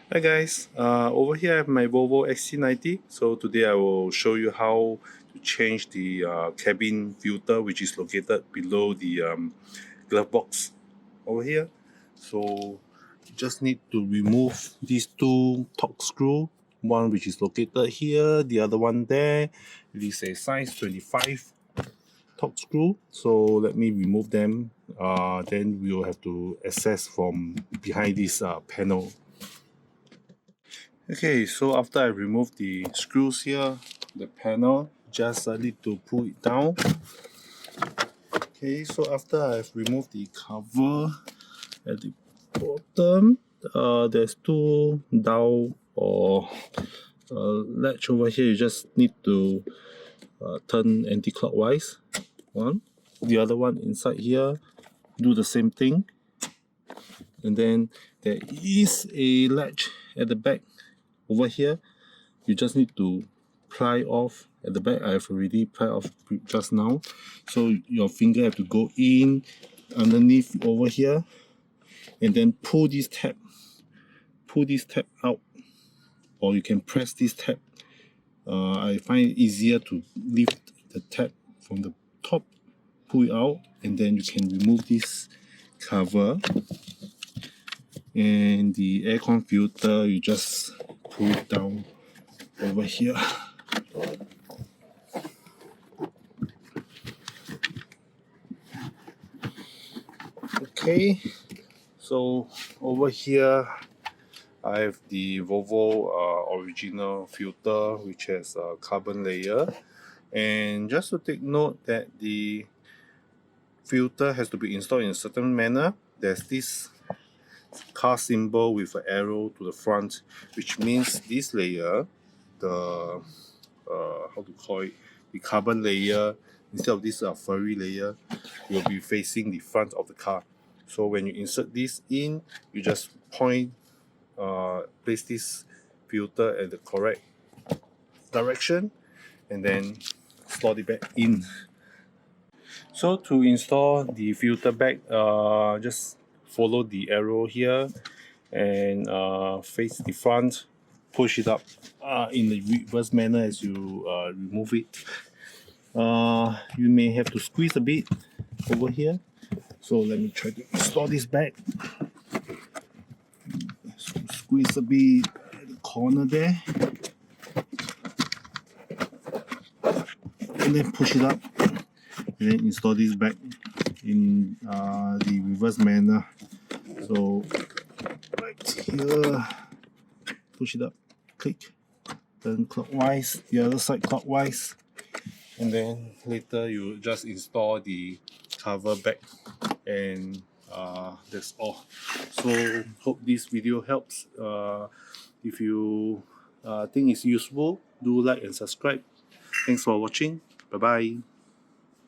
Hi guys, over here I have my Volvo XC90. So today I will show you how to change the cabin filter, which is located below the glove box over here. So you just need to remove these two torque screw, one which is located here, the other one there. It is a size 25 torque screw. So let me remove them. Then we will have to access from behind this panel. Okay, so after I remove the screws here, the panel, just need to pull it down. Okay, so after I've removed the cover at the bottom, there's two dowel or latch over here. You just need to turn anti-clockwise. One, the other one inside here, do the same thing. And then there is a latch at the back over here. You just need to pry off at the back. I've already pried off just now, so your finger have to go in underneath over here and then pull this tab out, or you can press this tab. I find it easier to lift the tab from the top, pull it out, and then you can remove this cover. And the aircon filter, you just pull it down over here. Okay, so over here I have the Volvo original filter, which has a carbon layer. And just to take note that the filter has to be installed in a certain manner. There's this car symbol with an arrow to the front, which means this layer, the how to call it, the carbon layer, instead of this furry layer, will be facing the front of the car. So when you insert this in, you just place this filter at the correct direction and then slot it back in. So to install the filter back, just follow the arrow here and face the front, push it up in the reverse manner as you remove it. You may have to squeeze a bit over here. So let me try to install this back. So squeeze a bit at the corner there. And then push it up. And then install this back in the reverse manner. So right here, push it up, click, turn clockwise, the other side clockwise, and then later you just install the cover back, and that's all. So hope this video helps. If you think it's useful, do like and subscribe. Thanks for watching. Bye bye.